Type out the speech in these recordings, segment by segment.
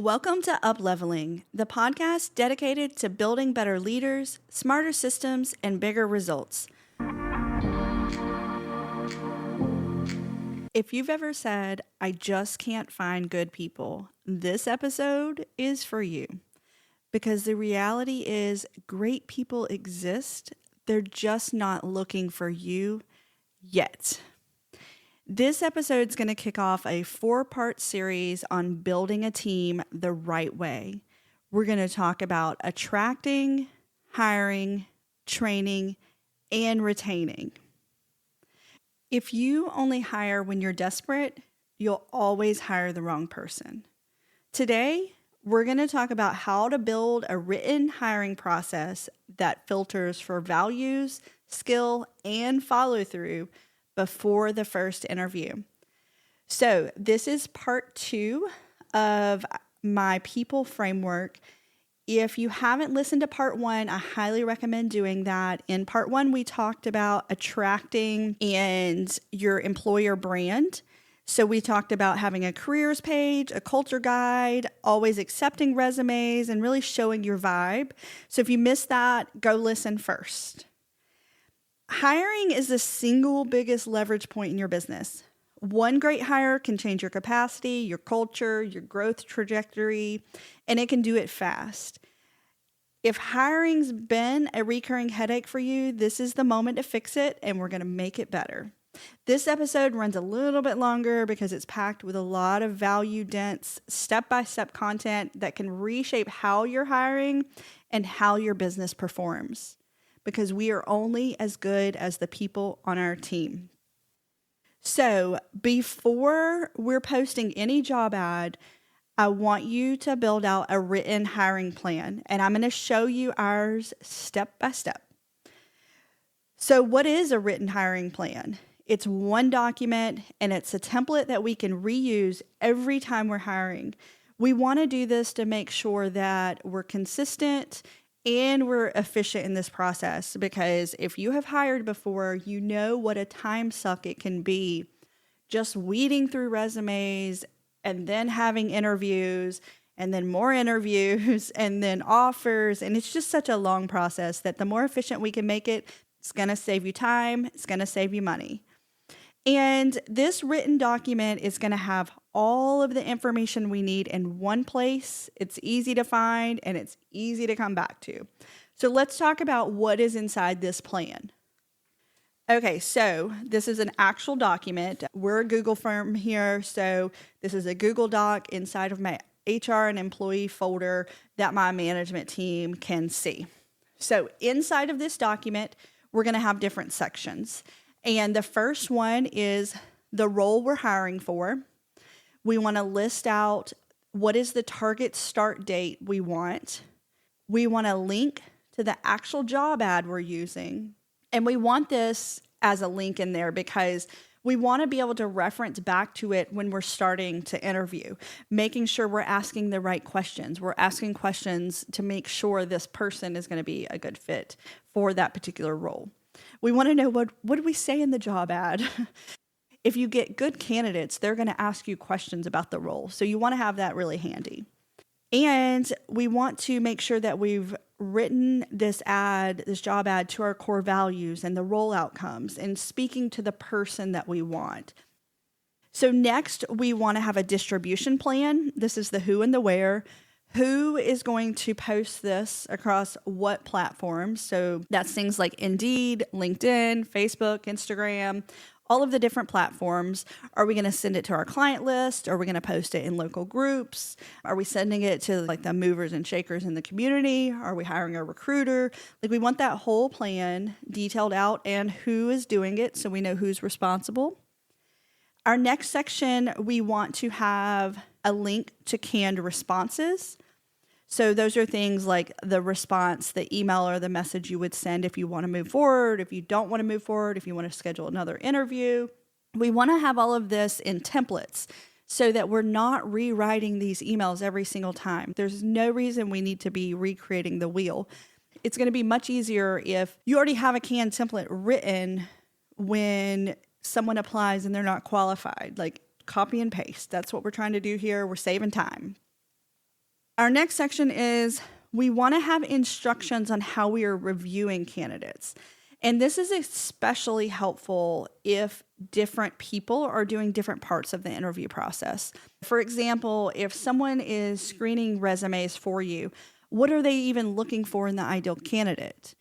Welcome to Upleveling, the podcast dedicated to building better leaders, smarter systems, and bigger results. If you've ever said, I just can't find good people, this episode is for you. Because the reality is, great people exist, they're just not looking for you yet. This episode is going to kick off a 4-part series on building a team the right way. We're going to talk about attracting, hiring, training, and retaining. If you only hire when you're desperate, you'll always hire the wrong person. Today, we're going to talk about how to build a written hiring process that filters for values, skill, and follow-through before the first interview. So this is part 2 of my people framework. If you haven't listened to part 1, I highly recommend doing that. In part 1, we talked about attracting and your employer brand. So we talked about having a careers page, a culture guide, always accepting resumes, and really showing your vibe. So if you missed that, go listen first. Hiring is the single biggest leverage point in your business. One great hire can change your capacity, your culture, your growth trajectory, and it can do it fast. If hiring's been a recurring headache for you, this is the moment to fix it, and we're going to make it better. This episode runs a little bit longer because it's packed with a lot of value-dense, step-by-step content that can reshape how you're hiring and how your business performs. Because we are only as good as the people on our team. So before we're posting any job ad, I want you to build out a written hiring plan, and I'm going to show you ours step by step. So what is a written hiring plan? It's one document, and it's a template that we can reuse every time we're hiring. We want to do this to make sure that we're consistent and we're efficient in this process, because if you have hired before, you know what a time suck it can be just weeding through resumes and then having interviews and then more interviews and then offers. And it's just such a long process that the more efficient we can make it, it's going to save you time. It's going to save you money. And this written document is going to have all of the information we need in one place. It's easy to find and it's easy to come back to. So let's talk about what is inside this plan. Okay, so this is an actual document. We're a Google firm here, so this is a Google Doc inside of my HR and employee folder that my management team can see. So inside of this document, we're going to have different sections. And the first one is the role we're hiring for. We want to list out what is the target start date we want. We want to link to the actual job ad we're using. And we want this as a link in there because we want to be able to reference back to it when we're starting to interview, making sure we're asking the right questions. We're asking questions to make sure this person is going to be a good fit for that particular role. We want to know what do we say in the job ad? If you get good candidates, they're going to ask you questions about the role. So you want to have that really handy. And we want to make sure that we've written this job ad to our core values and the role outcomes and speaking to the person that we want. So next, we want to have a distribution plan. This is the who and the where. Who is going to post this across what platforms? So that's things like Indeed, LinkedIn, Facebook, Instagram, all of the different platforms. Are we going to send it to our client list? Are we going to post it in local groups? Are we sending it to like the movers and shakers in the community? Are we hiring a recruiter? Like we want that whole plan detailed out and who is doing it so we know who's responsible. Our next section, we want to have a link to canned responses. So those are things like the response, the email or the message you would send if you want to move forward, if you don't want to move forward, if you want to schedule another interview. We want to have all of this in templates so that we're not rewriting these emails every single time. There's no reason we need to be recreating the wheel. It's going to be much easier if you already have a canned template written when someone applies and they're not qualified. Like copy and paste. That's what we're trying to do here. We're saving time. Our next section is we want to have instructions on how we are reviewing candidates. And this is especially helpful if different people are doing different parts of the interview process. For example, if someone is screening resumes for you, what are they even looking for in the ideal candidate?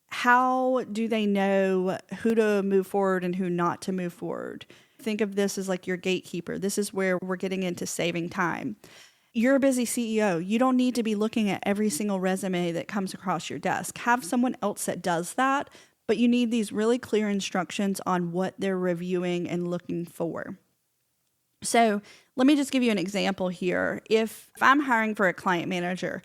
How do they know who to move forward and who not to move forward? Think of this as like your gatekeeper. This is where we're getting into saving time. You're a busy CEO. You don't need to be looking at every single resume that comes across your desk. Have someone else that does that, but you need these really clear instructions on what they're reviewing and looking for. So let me just give you an example here. If I'm hiring for a client manager,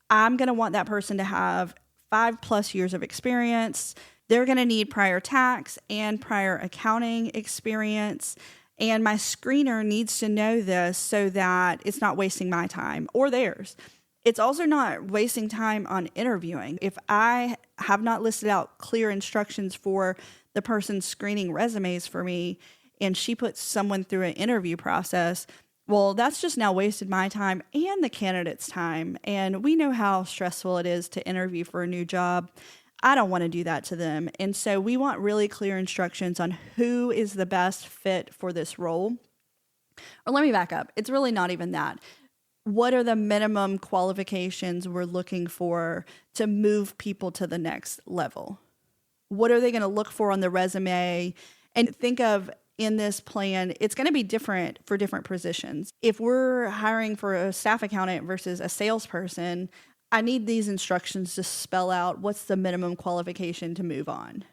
I'm going to want that person to have 5+ years of experience. They're going to need prior tax and prior accounting experience. And my screener needs to know this so that it's not wasting my time or theirs. It's also not wasting time on interviewing. If I have not listed out clear instructions for the person screening resumes for me, and she puts someone through an interview process, well, that's just now wasted my time and the candidate's time. And we know how stressful it is to interview for a new job. I don't want to do that to them. And so we want really clear instructions on who is the best fit for this role. Or let me back up. It's really not even that. What are the minimum qualifications we're looking for to move people to the next level? What are they going to look for on the resume? And think of in this plan, it's going to be different for different positions. If we're hiring for a staff accountant versus a salesperson, I need these instructions to spell out what's the minimum qualification to move on.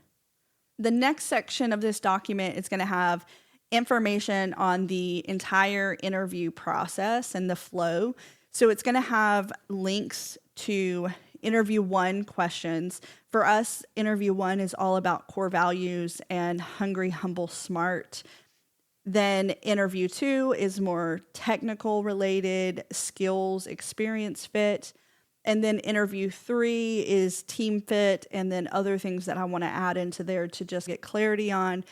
The next section of this document is going to have information on the entire interview process and the flow. So it's going to have links to interview 1 questions. For us, interview 1 is all about core values and hungry, humble, smart. Then interview 2 is more technical related, skills, experience fit. And then interview 3 is team fit, and then other things that I want to add into there to just get clarity on.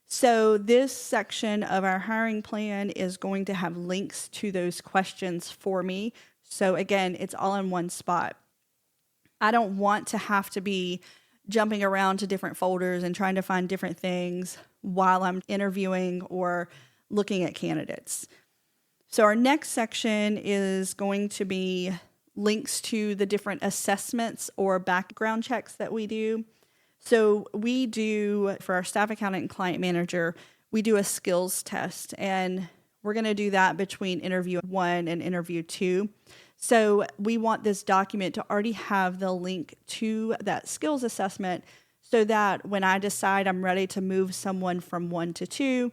So this section of our hiring plan is going to have links to those questions for me. So again, it's all in one spot. I don't want to have to be jumping around to different folders and trying to find different things while I'm interviewing or looking at candidates. So our next section is going to be links to the different assessments or background checks that we do. So we do, for our staff accountant and client manager, we do a skills test, and we're going to do that between interview 1 and interview 2. So we want this document to already have the link to that skills assessment so that when I decide I'm ready to move someone from 1 to 2,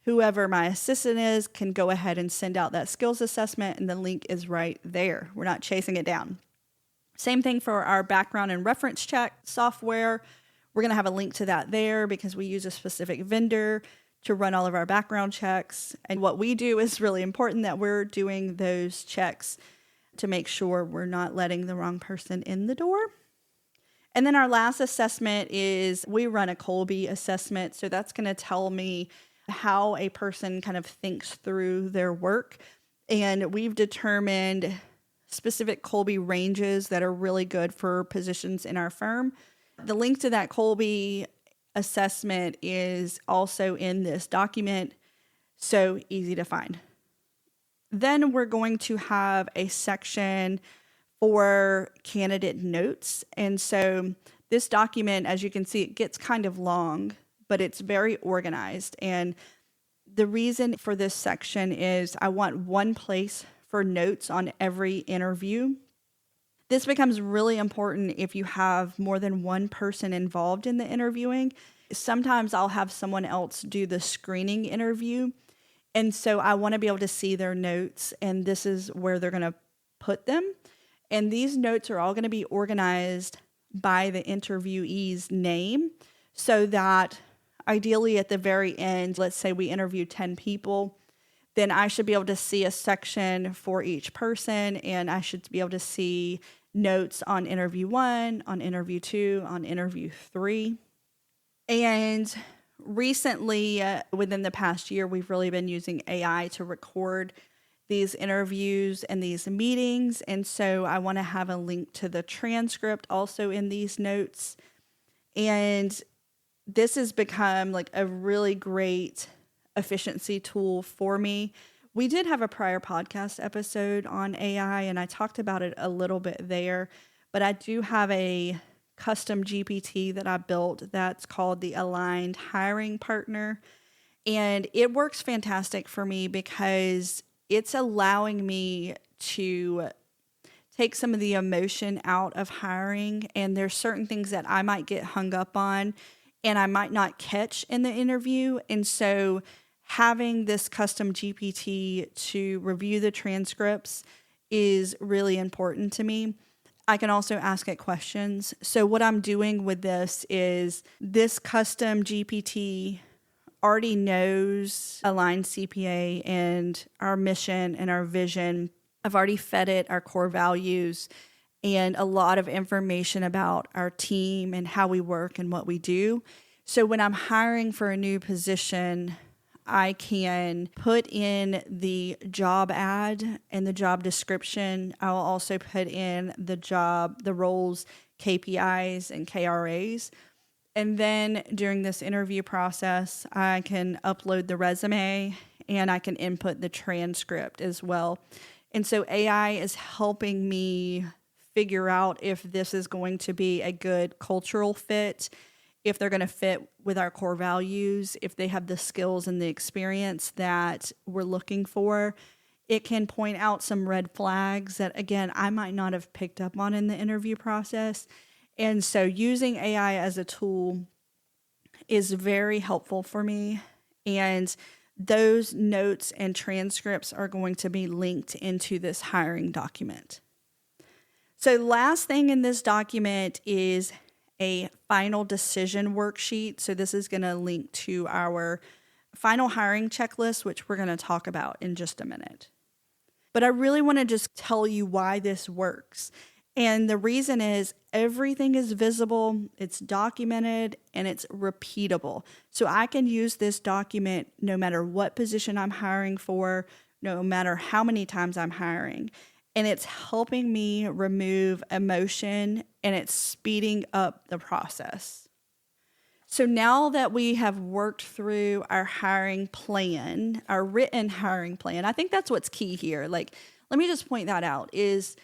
whoever my assistant is can go ahead and send out that skills assessment, and the link is right there. We're not chasing it down. Same thing for our background and reference check software. We're going to have a link to that there because we use a specific vendor to run all of our background checks. And what we do is really important that we're doing those checks to make sure we're not letting the wrong person in the door. And then our last assessment is we run a Kolbe assessment. So that's going to tell me how a person kind of thinks through their work. And we've determined specific Kolbe ranges that are really good for positions in our firm. The link to that Kolbe assessment is also in this document, so easy to find. Then we're going to have a section for candidate notes. And so this document, as you can see, it gets kind of long, but it's very organized. And the reason for this section is I want one place for notes on every interview. This becomes really important if you have more than one person involved in the interviewing. Sometimes I'll have someone else do the screening interview. And so I want to be able to see their notes, and this is where they're going to put them. And these notes are all going to be organized by the interviewee's name so that ideally at the very end, let's say we interview 10 people, then I should be able to see a section for each person, and I should be able to see notes on interview 1, on interview 2, on interview 3. And recently, within the past year, we've really been using AI to record these interviews and these meetings. And so I want to have a link to the transcript also in these notes. And this has become like a really great efficiency tool for me. We did have a prior podcast episode on AI, and I talked about it a little bit there, but I do have a custom GPT that I built that's called the Aligned Hiring Partner. And it works fantastic for me because it's allowing me to take some of the emotion out of hiring. And there's certain things that I might get hung up on and I might not catch in the interview. And so having this custom GPT to review the transcripts is really important to me. I can also ask it questions. So what I'm doing with this is this custom GPT already knows Aligned CPA and our mission and our vision. I've already fed it our core values and a lot of information about our team and how we work and what we do. So when I'm hiring for a new position, I can put in the job ad and the job description. I'll also put in the roles, KPIs, and KRAs. And then during this interview process, I can upload the resume and I can input the transcript as well. And so AI is helping me figure out if this is going to be a good cultural fit, if they're going to fit with our core values, if they have the skills and the experience that we're looking for. It can point out some red flags that, again, I might not have picked up on in the interview process. And so using AI as a tool is very helpful for me. And those notes and transcripts are going to be linked into this hiring document. So last thing in this document is a final decision worksheet. So this is going to link to our final hiring checklist, which we're going to talk about in just a minute. But I really want to just tell you why this works. And the reason is everything is visible, it's documented, and it's repeatable. So I can use this document no matter what position I'm hiring for, no matter how many times I'm hiring. And it's helping me remove emotion and it's speeding up the process. So now that we have worked through our hiring plan, our written hiring plan, I think that's what's key here. Like, let me just point that out is,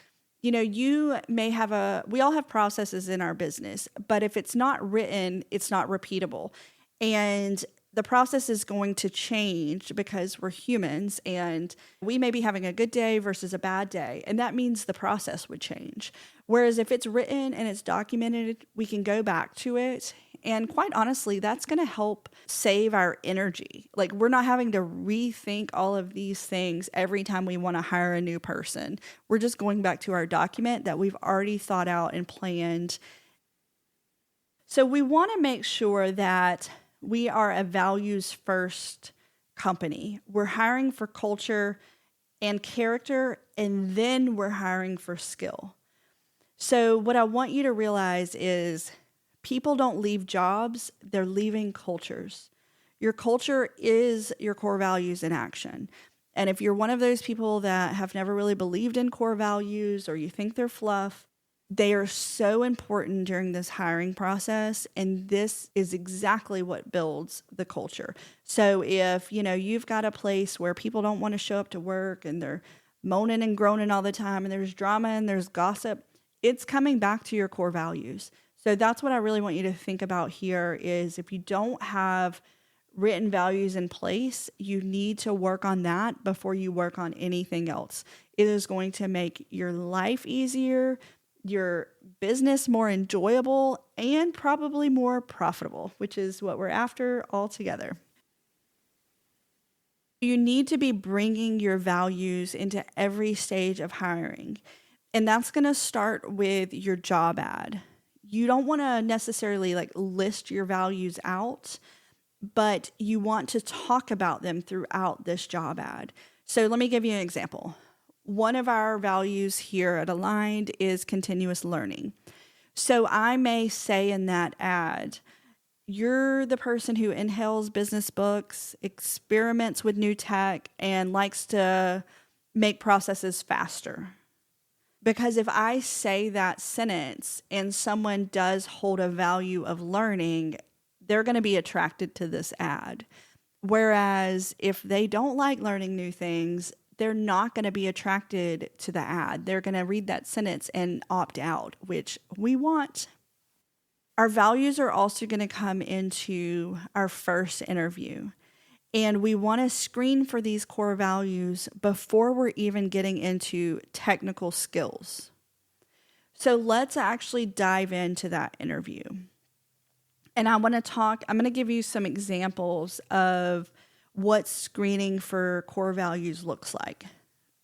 you may have we all have processes in our business, but if it's not written, it's not repeatable. And the process is going to change because we're humans and we may be having a good day versus a bad day. And that means the process would change. Whereas if it's written and it's documented, we can go back to it. And quite honestly, that's going to help save our energy. Like, we're not having to rethink all of these things every time we want to hire a new person. We're just going back to our document that we've already thought out and planned. So we want to make sure that we are a values-first company. We're hiring for culture and character, and then we're hiring for skill. So what I want you to realize is people don't leave jobs, they're leaving cultures. Your culture is your core values in action. And if you're one of those people that have never really believed in core values or you think they're fluff, they are so important during this hiring process, and this is exactly what builds the culture. So if, you've got a place where people don't want to show up to work and they're moaning and groaning all the time and there's drama and there's gossip, it's coming back to your core values. So that's what I really want you to think about here is if you don't have written values in place, you need to work on that before you work on anything else. It is going to make your life easier, your business more enjoyable, and probably more profitable, which is what we're after altogether. You need to be bringing your values into every stage of hiring. And that's going to start with your job ad. You don't want to necessarily list your values out, but you want to talk about them throughout this job ad. So let me give you an example. One of our values here at Aligned is continuous learning. So I may say in that ad, you're the person who inhales business books, experiments with new tech, and likes to make processes faster. Because if I say that sentence and someone does hold a value of learning, they're going to be attracted to this ad. Whereas if they don't like learning new things, they're not going to be attracted to the ad. They're going to read that sentence and opt out, which we want. Our values are also going to come into our first interview. And we want to screen for these core values before we're even getting into technical skills. So let's actually dive into that interview. And I'm going to give you some examples of what screening for core values looks like.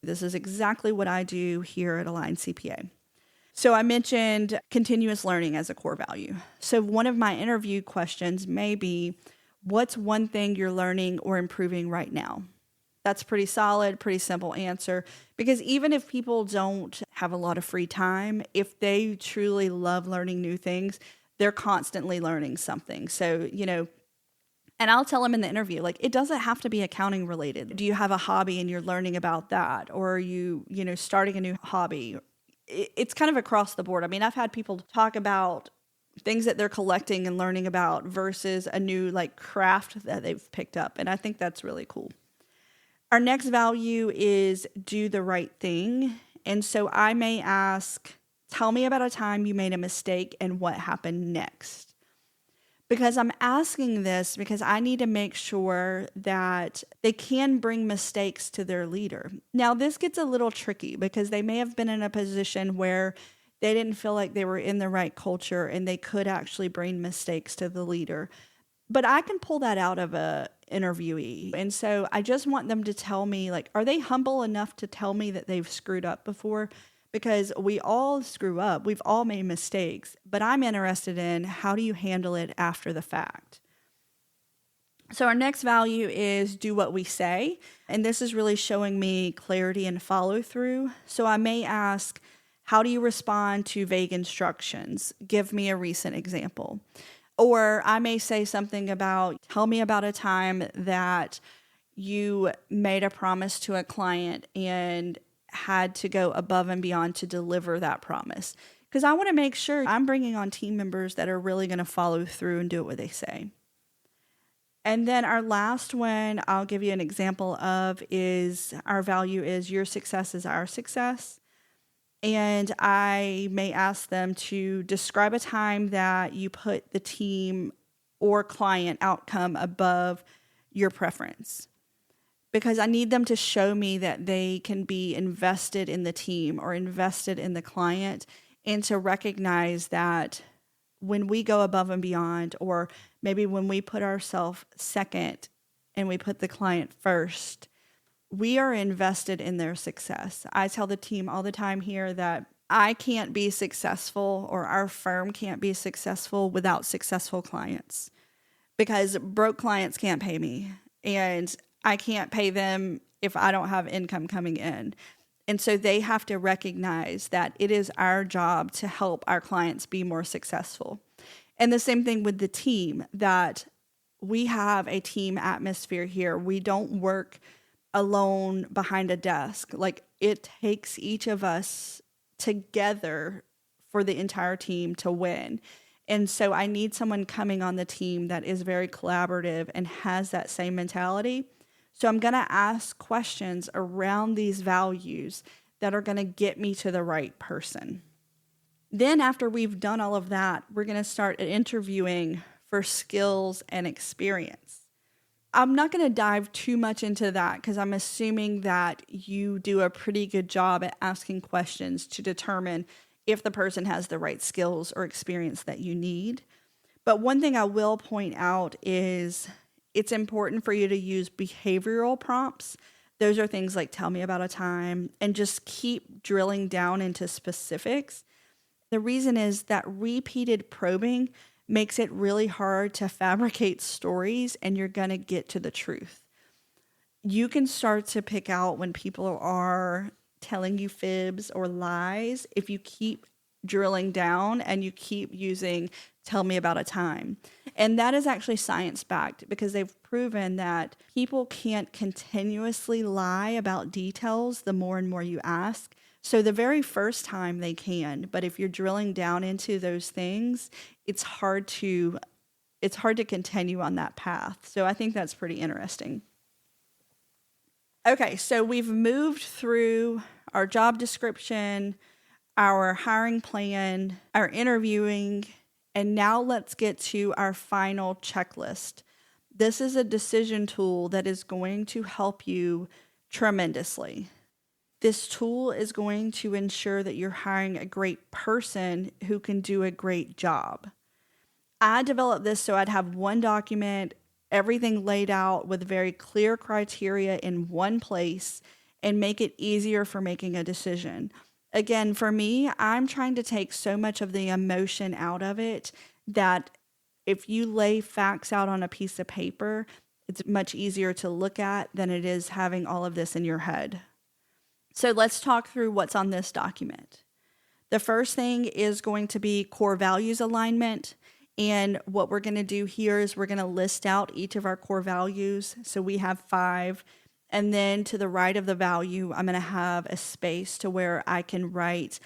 This is exactly what I do here at Align CPA. So I mentioned continuous learning as a core value. So one of my interview questions may be, what's one thing you're learning or improving right now? That's pretty solid, pretty simple answer. Because even if people don't have a lot of free time, if they truly love learning new things, they're constantly learning something. So, and I'll tell them in the interview, like, it doesn't have to be accounting related. Do you have a hobby and you're learning about that? Or are you, starting a new hobby? It's kind of across the board. I mean, I've had people talk about things that they're collecting and learning about versus a new craft that they've picked up. And I think that's really cool. Our next value is do the right thing. And so I may ask, tell me about a time you made a mistake and what happened next. Because I'm asking this because I need to make sure that they can bring mistakes to their leader. Now, this gets a little tricky because they may have been in a position where they didn't feel like they were in the right culture and they could actually bring mistakes to the leader. But I can pull that out of a interviewee. And so I just want them to tell me, are they humble enough to tell me that they've screwed up before? Because we all screw up. We've all made mistakes. But I'm interested in how do you handle it after the fact? So our next value is do what we say. And this is really showing me clarity and follow through. So I may ask, how do you respond to vague instructions? Give me a recent example. Or I may say something about, tell me about a time that you made a promise to a client and had to go above and beyond to deliver that promise. Because I want to make sure I'm bringing on team members that are really going to follow through and do what they say. And then our last one I'll give you an example of is our value is your success is our success. And I may ask them to describe a time that you put the team or client outcome above your preference. Because I need them to show me that they can be invested in the team or invested in the client, and to recognize that when we go above and beyond, or maybe when we put ourselves second and we put the client first, we are invested in their success. I tell the team all the time here that I can't be successful, or our firm can't be successful without successful clients, because broke clients can't pay me, and I can't pay them if I don't have income coming in. And so they have to recognize that it is our job to help our clients be more successful. And the same thing with the team, that we have a team atmosphere here. We don't work alone behind a desk. It takes each of us together for the entire team to win. And so I need someone coming on the team that is very collaborative and has that same mentality. So I'm going to ask questions around these values that are going to get me to the right person. Then after we've done all of that, we're going to start interviewing for skills and experience. I'm not going to dive too much into that because I'm assuming that you do a pretty good job at asking questions to determine if the person has the right skills or experience that you need. But one thing I will point out is it's important for you to use behavioral prompts. Those are things like tell me about a time, and just keep drilling down into specifics. The reason is that repeated probing makes it really hard to fabricate stories, and you're going to get to the truth. You can start to pick out when people are telling you fibs or lies if you keep drilling down and you keep using tell me about a time. And that is actually science-backed because they've proven that people can't continuously lie about details the more and more you ask. So the very first time they can, but if you're drilling down into those things, it's hard to continue on that path. So I think that's pretty interesting. Okay, so we've moved through our job description, our hiring plan, our interviewing, and now let's get to our final checklist. This is a decision tool that is going to help you tremendously. This tool is going to ensure that you're hiring a great person who can do a great job. I developed this so I'd have one document, everything laid out with very clear criteria in one place, and make it easier for making a decision. Again, for me, I'm trying to take so much of the emotion out of it that if you lay facts out on a piece of paper, it's much easier to look at than it is having all of this in your head. So let's talk through what's on this document. The first thing is going to be core values alignment. And what we're going to do here is we're going to list out each of our core values. So we have 5. And then to the right of the value, I'm going to have a space to where I can write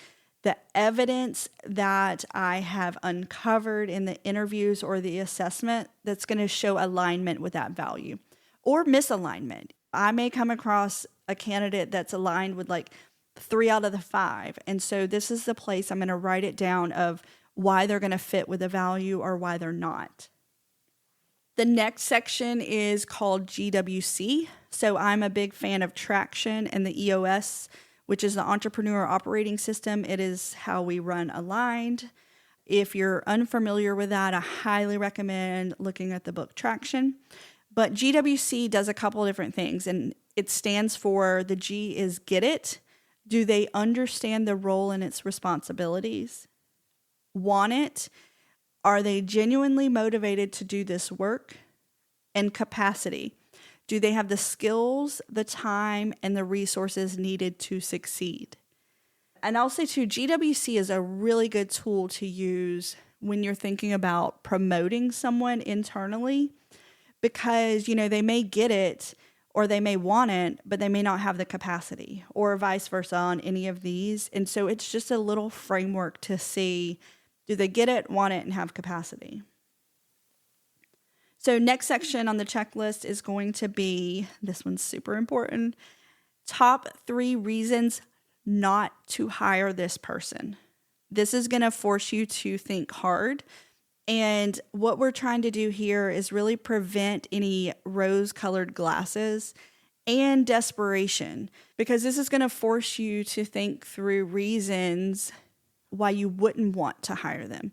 the evidence that I have uncovered in the interviews or the assessment that's going to show alignment with that value or misalignment. I may come across a candidate that's aligned with like 3 out of the 5. And so this is the place I'm going to write it down of why they're going to fit with the value or why they're not. The next section is called GWC. So I'm a big fan of Traction and the EOS, which is the Entrepreneur Operating System. It is how we run Aligned. If you're unfamiliar with that, I highly recommend looking at the book Traction. But GWC does a couple of different things, and it stands for, the G is get it. Do they understand the role and its responsibilities? Want it? Are they genuinely motivated to do this work? And capacity. Do they have the skills, the time, and the resources needed to succeed? And I'll say too, GWC is a really good tool to use when you're thinking about promoting someone internally because, they may get it or they may want it, but they may not have the capacity or vice versa on any of these. And so it's just a little framework to see, do they get it, want it, and have capacity? So next section on the checklist is going to be, this one's super important, top 3 reasons not to hire this person. This is going to force you to think hard. And what we're trying to do here is really prevent any rose-colored glasses and desperation, because this is going to force you to think through reasons why you wouldn't want to hire them.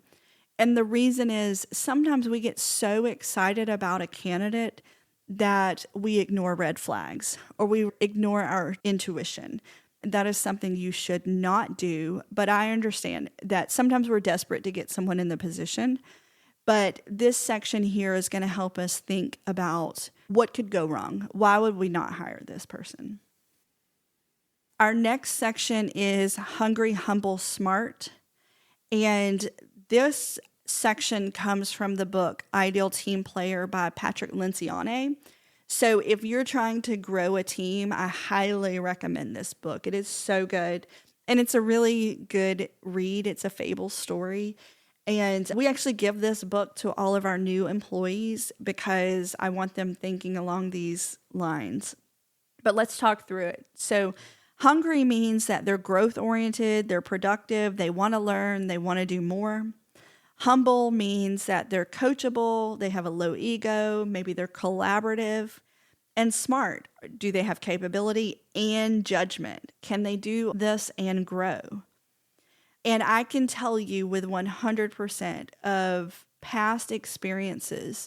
And the reason is sometimes we get so excited about a candidate that we ignore red flags or we ignore our intuition. That is something you should not do. But I understand that sometimes we're desperate to get someone in the position. But this section here is going to help us think about what could go wrong. Why would we not hire this person? Our next section is hungry, humble, smart. And this section comes from the book Ideal Team Player by Patrick Lencioni. So if you're trying to grow a team, I highly recommend this book. It is so good. And it's a really good read. It's a fable story. And we actually give this book to all of our new employees because I want them thinking along these lines. But let's talk through it. So hungry means that they're growth-oriented, they're productive, they want to learn, they want to do more. Humble means that they're coachable, they have a low ego, maybe they're collaborative. And smart, do they have capability and judgment? Can they do this and grow? And I can tell you with 100% of past experiences,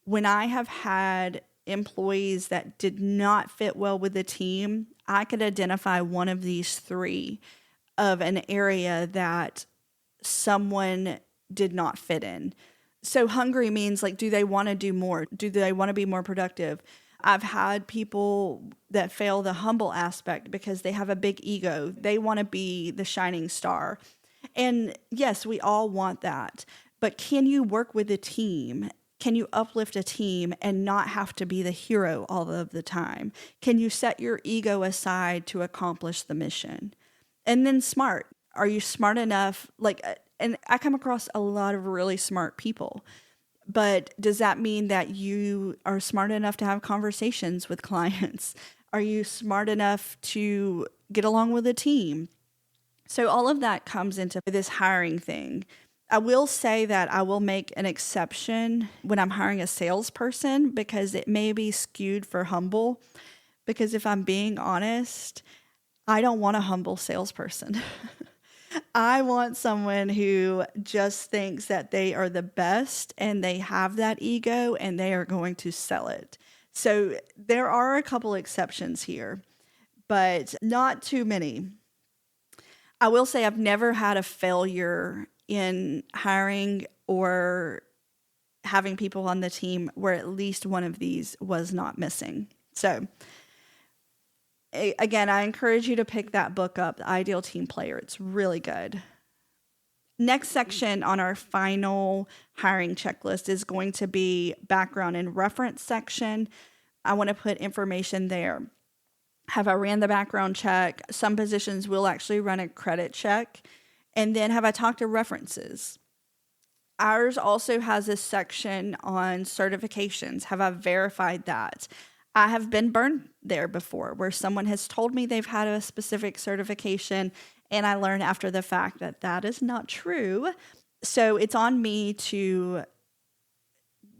when I have had employees that did not fit well with the team, I could identify one of these 3 of an area that someone did not fit in. So hungry means like, do they want to do more? Do they want to be more productive? I've had people that fail the humble aspect because they have a big ego. They want to be the shining star. And yes, we all want that. But can you work with a team? Can you uplift a team and not have to be the hero all of the time? Can you set your ego aside to accomplish the mission? And then smart. Are you smart enough? And I come across a lot of really smart people, but does that mean that you are smart enough to have conversations with clients? Are you smart enough to get along with a team? So all of that comes into this hiring thing. I will say that I will make an exception when I'm hiring a salesperson because it may be skewed for humble. Because if I'm being honest, I don't want a humble salesperson. I want someone who just thinks that they are the best and they have that ego and they are going to sell it. So there are a couple exceptions here, but not too many. I will say I've never had a failure in hiring or having people on the team where at least one of these was not missing. So again, I encourage you to pick that book up, The Ideal Team Player. It's really good. Next section on our final hiring checklist is going to be background and reference section. I want to put information there. Have I ran the background check? Some positions will actually run a credit check. And then have I talked to references? Ours also has a section on certifications. Have I verified that? I have been burned there before where someone has told me they've had a specific certification and I learned after the fact that that is not true. So it's on me to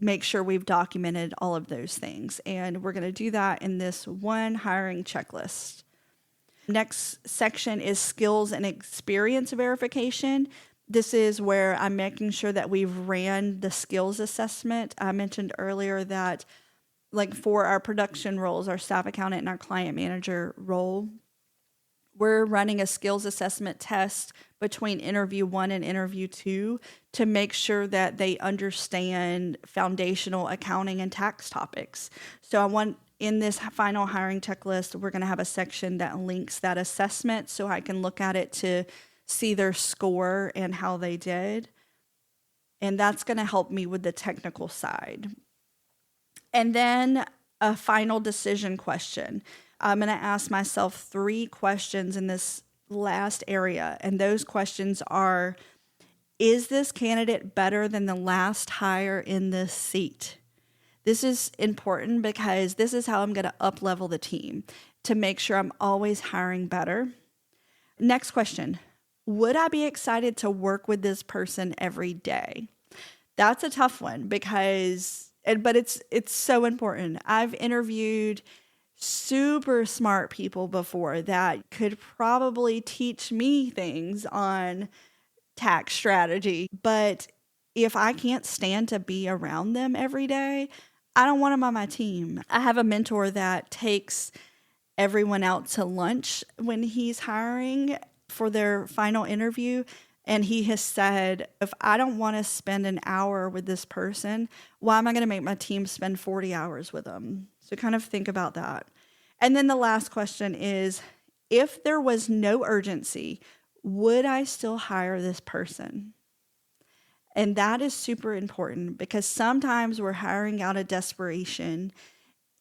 make sure we've documented all of those things. And we're going to do that in this one hiring checklist. Next section is skills and experience verification. This is where I'm making sure that we've ran the skills assessment. I mentioned earlier that for our production roles, our staff accountant and our client manager role, we're running a skills assessment test between interview 1 and interview 2 to make sure that they understand foundational accounting and tax topics. So in this final hiring checklist, we're going to have a section that links that assessment so I can look at it to see their score and how they did. And that's going to help me with the technical side. And then a final decision question. I'm going to ask myself 3 questions in this last area. And those questions are, is this candidate better than the last hire in this seat? This is important because this is how I'm going to up-level the team to make sure I'm always hiring better. Next question. Would I be excited to work with this person every day? That's a tough one but it's so important. I've interviewed super smart people before that could probably teach me things on tax strategy. But if I can't stand to be around them every day, I don't want them on my team. I have a mentor that takes everyone out to lunch when he's hiring for their final interview. And he has said, if I don't want to spend an hour with this person, why am I going to make my team spend 40 hours with them? So kind of think about that. And then the last question is, if there was no urgency, would I still hire this person? And that is super important because sometimes we're hiring out of desperation.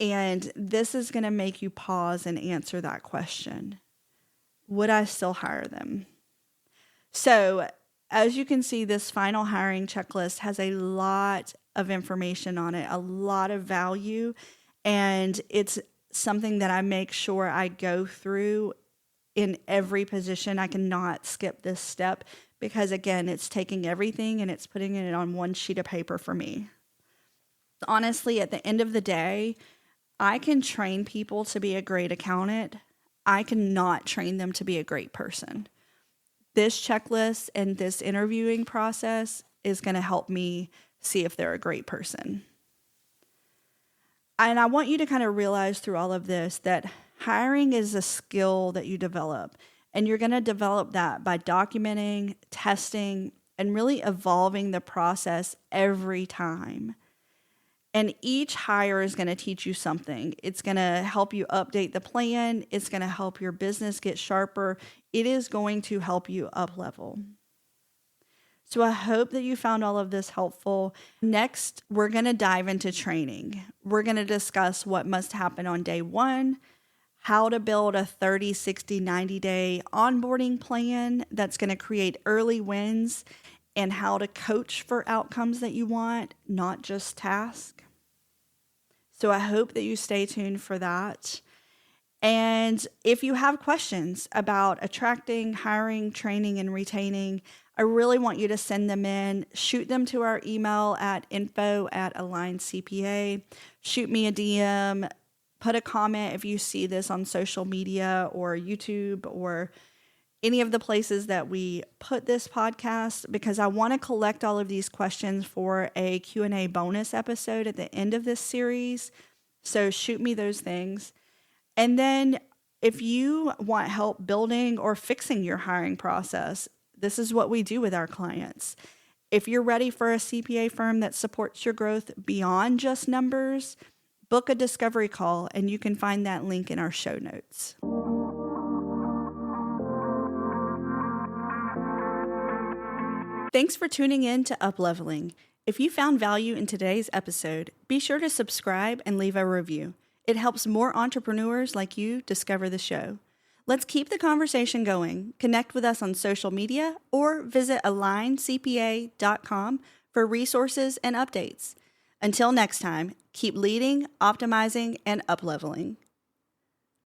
And this is going to make you pause and answer that question. Would I still hire them? So as you can see, this final hiring checklist has a lot of information on it, a lot of value, and it's something that I make sure I go through in every position. I cannot skip this step because, again, it's taking everything and it's putting it on one sheet of paper for me. Honestly, at the end of the day, I can train people to be a great accountant. I cannot train them to be a great person. This checklist and this interviewing process is going to help me see if they're a great person. And I want you to kind of realize through all of this that hiring is a skill that you develop. And you're going to develop that by documenting, testing, and really evolving the process every time. And each hire is going to teach you something. It's going to help you update the plan. It's going to help your business get sharper. It is going to help you up level. So I hope that you found all of this helpful. Next, we're going to dive into training. We're going to discuss what must happen on day one, how to build a 30, 60, 90-day onboarding plan that's going to create early wins, and how to coach for outcomes that you want, not just tasks. So I hope that you stay tuned for that. And if you have questions about attracting, hiring, training, and retaining, I really want you to send them in. Shoot them to our email at info@AlignCPA. Shoot me a DM. Put a comment if you see this on social media or YouTube or any of the places that we put this podcast, because I want to collect all of these questions for a Q&A bonus episode at the end of this series. So shoot me those things. And then if you want help building or fixing your hiring process, this is what we do with our clients. If you're ready for a CPA firm that supports your growth beyond just numbers, book a discovery call, and you can find that link in our show notes. Thanks for tuning in to Upleveling. If you found value in today's episode, be sure to subscribe and leave a review. It helps more entrepreneurs like you discover the show. Let's keep the conversation going. Connect with us on social media or visit AlignCPA.com for resources and updates. Until next time, keep leading, optimizing, and upleveling.